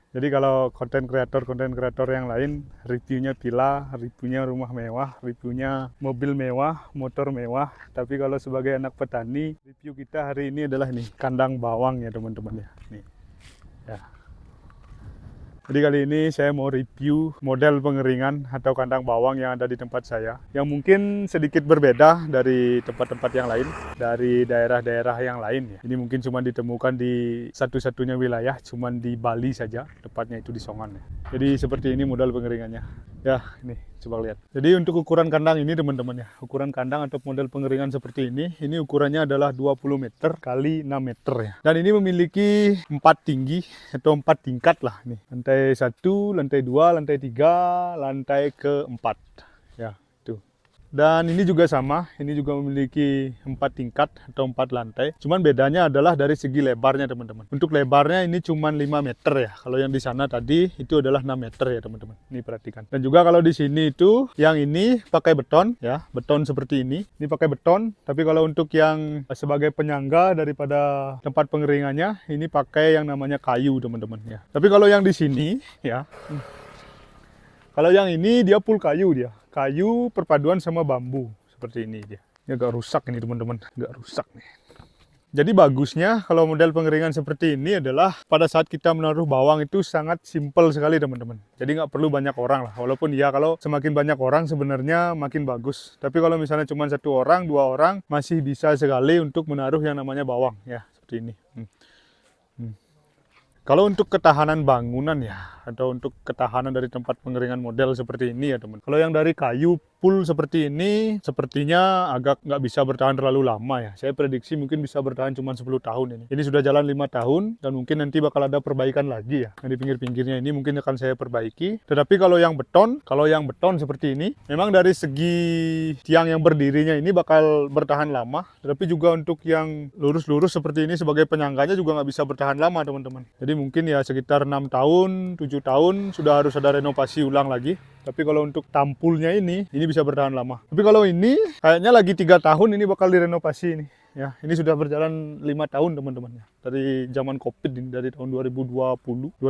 Jadi kalau konten kreator yang lain reviewnya villa, reviewnya rumah mewah, reviewnya mobil mewah, motor mewah. Tapi kalau sebagai anak petani, review kita hari ini adalah nih kandang bawang ya teman-teman ya. Nih ya. Jadi kali ini saya mau review model pengeringan atau kandang bawang yang ada di tempat saya, yang mungkin sedikit berbeda dari tempat-tempat yang lain, dari daerah-daerah yang lain ya. Ini mungkin cuma ditemukan di satu-satunya wilayah, cuma di Bali saja, tepatnya itu di Songan ya. Jadi seperti ini model pengeringannya. Ya, ini coba lihat. Jadi untuk ukuran kandang ini teman-teman ya, ukuran kandang atau model pengeringan seperti ini ukurannya adalah 20 meter kali 6 meter ya. Dan ini memiliki 4 tinggi atau 4 tingkat lah nih. Lantai 1, lantai 2, lantai 3, lantai ke-4 ya. Dan ini juga sama, ini juga memiliki 4 tingkat atau 4 lantai. Cuman bedanya adalah dari segi lebarnya teman-teman. Untuk lebarnya ini cuma 5 meter ya. Kalau yang di sana tadi itu adalah 6 meter ya teman-teman. Ini perhatikan. Dan juga kalau di sini itu yang ini pakai beton ya, beton seperti ini. Ini pakai beton, tapi kalau untuk yang sebagai penyangga daripada tempat pengeringannya, ini pakai yang namanya kayu teman-teman ya. Tapi kalau yang di sini ya, kalau yang ini dia full kayu dia. Kayu perpaduan sama bambu. Seperti ini dia. Ini agak rusak ini teman-teman. Agak rusak nih. Jadi bagusnya kalau model pengeringan seperti ini adalah pada saat kita menaruh bawang itu sangat simpel sekali teman-teman. Jadi nggak perlu banyak orang lah. Walaupun ya kalau semakin banyak orang sebenarnya makin bagus. Tapi kalau misalnya cuma 1 orang, 2 orang masih bisa sekali untuk menaruh yang namanya bawang. Ya seperti ini. Kalau untuk ketahanan bangunan ya, atau untuk ketahanan dari tempat pengeringan model seperti ini ya teman. Kalau yang dari kayu full seperti ini, sepertinya agak nggak bisa bertahan terlalu lama ya. Saya prediksi mungkin bisa bertahan cuma 10 tahun ini. Ini sudah jalan 5 tahun, dan mungkin nanti bakal ada perbaikan lagi ya. Yang di pinggir-pinggirnya ini mungkin akan saya perbaiki. Tetapi kalau yang beton seperti ini, memang dari segi tiang yang berdirinya ini bakal bertahan lama. Tetapi juga untuk yang lurus-lurus seperti ini sebagai penyangganya juga nggak bisa bertahan lama teman-teman. Jadi mungkin ya sekitar 6 tahun, 7 tahun sudah harus ada renovasi ulang lagi. Tapi kalau untuk tampulnya ini bisa bertahan lama. Tapi kalau ini kayaknya lagi 3 tahun ini bakal direnovasi ini. Ya, ini sudah berjalan 5 tahun teman-teman ya. Dari zaman Covid ini, dari tahun 2020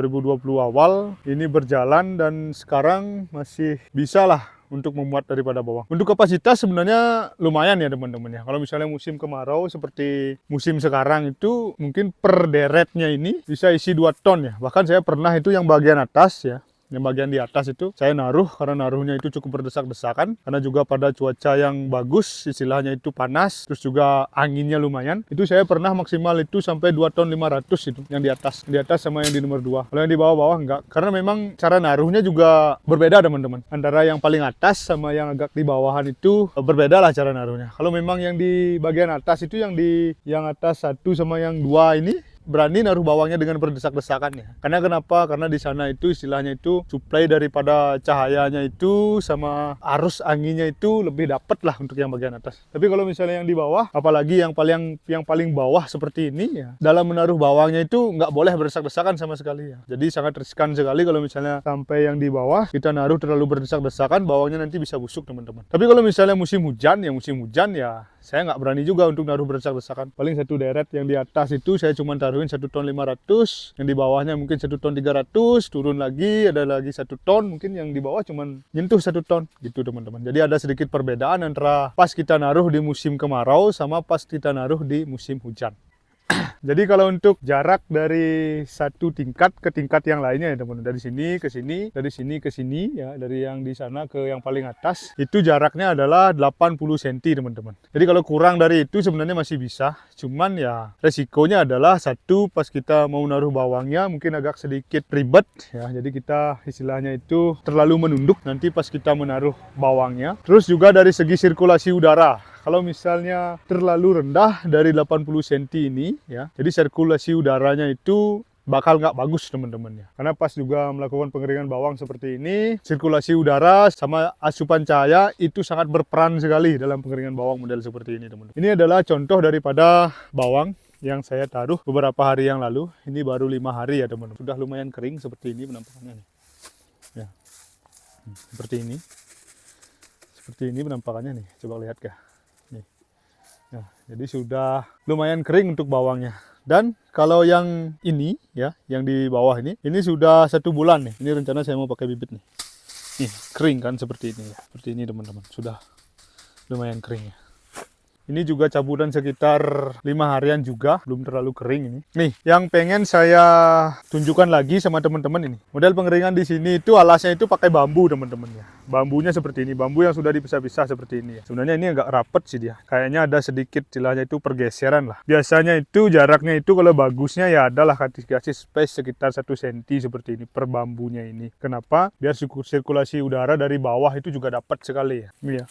awal ini berjalan dan sekarang masih bisa lah untuk memuat daripada bawang. Untuk kapasitas sebenarnya lumayan ya teman-teman ya. Kalau misalnya musim kemarau seperti musim sekarang itu mungkin per deretnya ini bisa isi 2 ton ya. Bahkan saya pernah itu yang bagian atas ya. Yang bagian di atas itu saya naruh karena naruhnya itu cukup berdesak-desakan karena juga pada cuaca yang bagus, istilahnya itu panas, terus juga anginnya lumayan. Itu saya pernah maksimal itu sampai 2 ton 500 itu yang di atas sama yang di nomor 2. Kalau yang di bawah-bawah enggak, karena memang cara naruhnya juga berbeda teman-teman. Antara yang paling atas sama yang agak di bawahan itu berbeda lah cara naruhnya. Kalau memang yang di bagian atas itu yang atas 1 sama yang 2 ini berani naruh bawangnya dengan berdesak-desakan ya. Karena kenapa? Karena di sana itu istilahnya itu suplai daripada cahayanya itu sama arus anginnya itu lebih dapat lah untuk yang bagian atas. Tapi kalau misalnya yang di bawah, apalagi yang paling bawah seperti ini ya, dalam menaruh bawangnya itu nggak boleh berdesak-desakan sama sekali ya. Jadi sangat riskan sekali kalau misalnya sampai yang di bawah kita naruh terlalu berdesak-desakan, bawangnya nanti bisa busuk teman-teman. Tapi kalau misalnya musim hujan ya saya nggak berani juga untuk naruh berdesak-desakan. Paling 1 deret yang di atas itu saya cuma taruhin 1 ton 500, yang di bawahnya mungkin 1 ton 300, turun lagi ada lagi 1 ton, mungkin yang di bawah cuma nyentuh 1 ton gitu teman-teman. Jadi ada sedikit perbedaan antara pas kita naruh di musim kemarau sama pas kita naruh di musim hujan. Jadi kalau untuk jarak dari satu tingkat ke tingkat yang lainnya ya teman-teman, dari sini ke sini, dari sini ke sini ya, dari yang di sana ke yang paling atas, itu jaraknya adalah 80 cm teman-teman. Jadi kalau kurang dari itu sebenarnya masih bisa, cuman ya resikonya adalah satu, pas kita mau naruh bawangnya mungkin agak sedikit ribet ya, jadi kita istilahnya itu terlalu menunduk nanti pas kita menaruh bawangnya. Terus juga dari segi sirkulasi udara, kalau misalnya terlalu rendah dari 80 cm ini ya, jadi sirkulasi udaranya itu bakal nggak bagus teman-teman ya. Karena pas juga melakukan pengeringan bawang seperti ini, sirkulasi udara sama asupan cahaya itu sangat berperan sekali dalam pengeringan bawang model seperti ini teman-teman. Ini adalah contoh daripada bawang yang saya taruh beberapa hari yang lalu. Ini baru 5 hari ya teman-teman. Sudah lumayan kering seperti ini penampakannya nih. Ya. Seperti ini. Seperti ini penampakannya nih. Coba lihat kah. Nih. Nah, jadi sudah lumayan kering untuk bawangnya. Dan kalau yang ini ya, yang di bawah ini sudah 1 bulan nih. Ini rencana saya mau pakai bibit nih. Nih, kering kan seperti ini ya. Seperti ini teman-teman. Sudah lumayan kering ya. Ini juga cabutan sekitar 5 harian juga, belum terlalu kering ini. Nih, yang pengen saya tunjukkan lagi sama teman-teman ini. Model pengeringan di sini itu alasnya itu pakai bambu teman-teman ya. Bambunya seperti ini, bambu yang sudah dipisah-pisah seperti ini ya. Sebenarnya ini agak rapet sih dia. Kayaknya ada sedikit istilahnya itu pergeseran lah. Biasanya itu jaraknya itu kalau bagusnya ya adalah kasih space sekitar 1 cm seperti ini per bambunya ini. Kenapa? Biar sirkulasi udara dari bawah itu juga dapat sekali ya. Ini ya.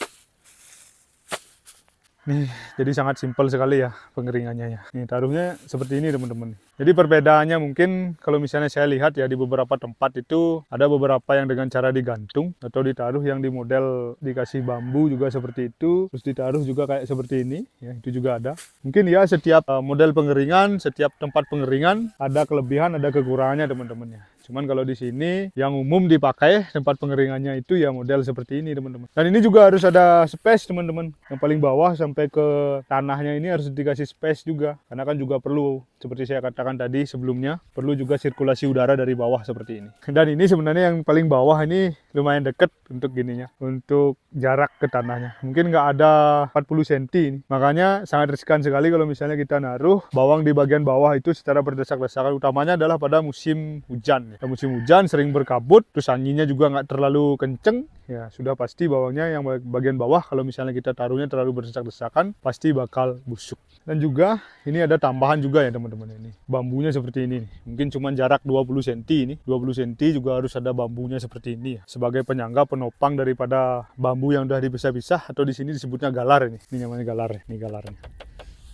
Nih, jadi sangat simpel sekali ya pengeringannya ya. Nih, taruhnya seperti ini teman-teman. Jadi perbedaannya mungkin kalau misalnya saya lihat ya di beberapa tempat itu ada beberapa yang dengan cara digantung atau ditaruh yang di model dikasih bambu juga seperti itu. Terus ditaruh juga kayak seperti ini ya, itu juga ada. Mungkin ya setiap model pengeringan, setiap tempat pengeringan ada kelebihan, ada kekurangannya teman-teman ya. Cuman kalau di sini yang umum dipakai tempat pengeringannya itu ya model seperti ini teman-teman. Dan ini juga harus ada space teman-teman. Yang paling bawah sampai ke tanahnya ini harus dikasih space juga. Karena kan juga perlu, seperti saya katakan tadi sebelumnya, perlu juga sirkulasi udara dari bawah seperti ini. Dan ini sebenarnya yang paling bawah ini lumayan deket untuk gininya, untuk jarak ke tanahnya. Mungkin nggak ada 40 cm ini. Makanya sangat riskan sekali kalau misalnya kita naruh bawang di bagian bawah itu secara berdesak-desakan. Utamanya adalah pada musim hujan. Musim hujan sering berkabut, terus anginnya juga nggak terlalu kenceng, ya sudah pasti bawangnya yang bagian bawah kalau misalnya kita taruhnya terlalu berdesak-desakan pasti bakal busuk. Dan juga ini ada tambahan juga ya teman-teman, ini bambunya seperti ini nih. Mungkin cuma jarak 20 cm ini, 20 cm juga harus ada bambunya seperti ini ya, sebagai penyangga penopang daripada bambu yang udah dipisah-pisah, atau di sini disebutnya galar ini namanya galar ya, ini galarnya.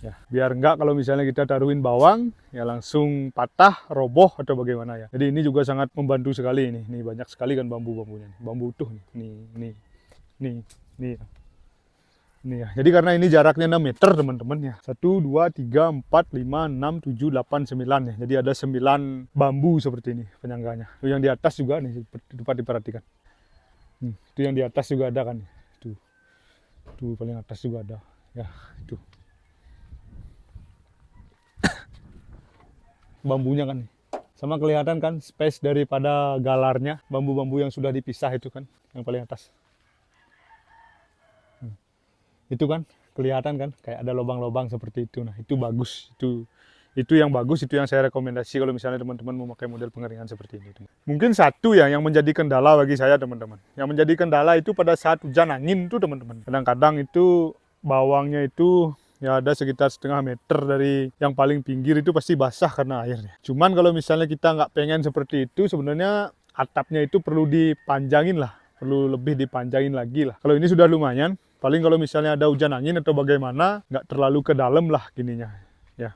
Ya, biar enggak kalau misalnya kita taruhin bawang ya langsung patah, roboh atau bagaimana ya. Jadi ini juga sangat membantu sekali ini. Nih banyak sekali kan bambu-bambunya. Bambu utuh nih. Nih. Nih ya. Jadi karena ini jaraknya 6 meter teman-teman ya. 1 2 3 4 5 6 7 8 9 ya. Jadi ada 9 bambu seperti ini penyangganya. Itu yang di atas juga nih dapat diperhatikan. Itu yang di atas juga ada kan. Tuh paling atas juga ada. Ya, itu. Bambunya kan sama kelihatan kan space daripada galarnya, bambu-bambu yang sudah dipisah itu kan yang paling atas itu kan kelihatan kan kayak ada lubang-lubang seperti itu. Nah itu bagus, itu yang bagus, itu yang saya rekomendasi kalau misalnya teman-teman mau pakai model pengeringan seperti ini. Mungkin satu ya yang menjadi kendala bagi saya teman-teman, yang menjadi kendala itu pada saat hujan angin tuh teman-teman. Kadang-kadang itu bawangnya itu ya ada sekitar 1,5 meter dari yang paling pinggir itu pasti basah karena airnya. Cuman kalau misalnya kita nggak pengen seperti itu, sebenarnya atapnya itu perlu dipanjangin lah, perlu lebih dipanjangin lagi lah. Kalau ini sudah lumayan, paling kalau misalnya ada hujan angin atau bagaimana, nggak terlalu ke dalam lah gininya. Ya.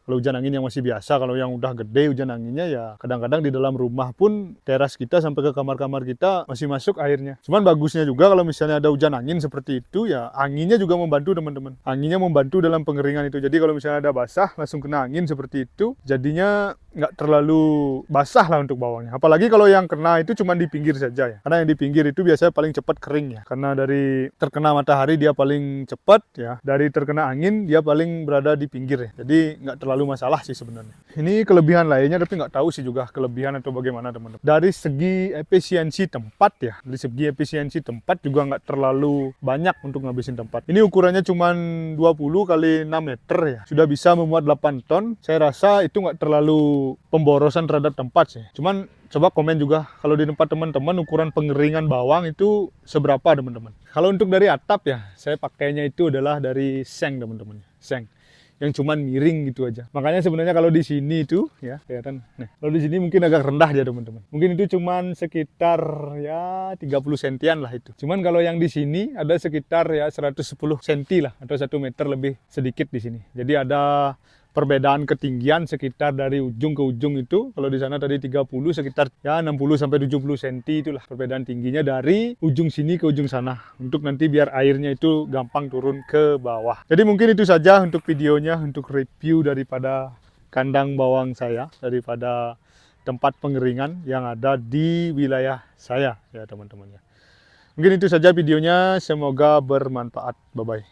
Kalau hujan angin yang masih biasa, kalau yang udah gede hujan anginnya ya kadang-kadang di dalam rumah pun teras kita sampai ke kamar-kamar kita masih masuk airnya. Cuman bagusnya juga kalau misalnya ada hujan angin seperti itu ya anginnya juga membantu teman-teman. Anginnya membantu dalam pengeringan itu. Jadi kalau misalnya ada basah langsung kena angin seperti itu, jadinya nggak terlalu basah lah untuk bawangnya. Apalagi kalau yang kena itu cuma di pinggir saja ya. Karena yang di pinggir itu biasanya paling cepat kering ya. Karena dari terkena matahari dia paling cepat ya. Dari terkena angin dia paling berada di pinggir ya. Jadi nggak terlalu masalah sih sebenarnya. Ini kelebihan lainnya tapi nggak tahu sih juga kelebihan atau bagaimana teman-teman. Dari segi efisiensi tempat ya. Dari segi efisiensi tempat juga nggak terlalu banyak untuk ngabisin tempat. Ini ukurannya cuma 20 kali 6 meter ya. Sudah bisa memuat 8 ton. Saya rasa itu nggak terlalu pemborosan terhadap tempat sih. Cuman coba komen juga kalau di tempat teman-teman ukuran pengeringan bawang itu seberapa teman-teman. Kalau untuk dari atap ya, saya pakainya itu adalah dari seng teman-teman. Seng yang cuman miring gitu aja. Makanya sebenarnya kalau di sini itu ya kelihatan. Nah, kalau di sini mungkin agak rendah ya teman-teman. Mungkin itu cuman sekitar ya 30 sentian lah itu. Cuman kalau yang di sini ada sekitar ya 110 senti lah atau 1 meter lebih sedikit di sini. Jadi ada perbedaan ketinggian sekitar dari ujung ke ujung itu. Kalau di sana tadi 30, sekitar ya 60 sampai 70 cm itulah perbedaan tingginya dari ujung sini ke ujung sana. Untuk nanti biar airnya itu gampang turun ke bawah. Jadi mungkin itu saja untuk videonya, untuk review daripada kandang bawang saya, daripada tempat pengeringan yang ada di wilayah saya ya teman-teman ya. Mungkin itu saja videonya, semoga bermanfaat. Bye bye.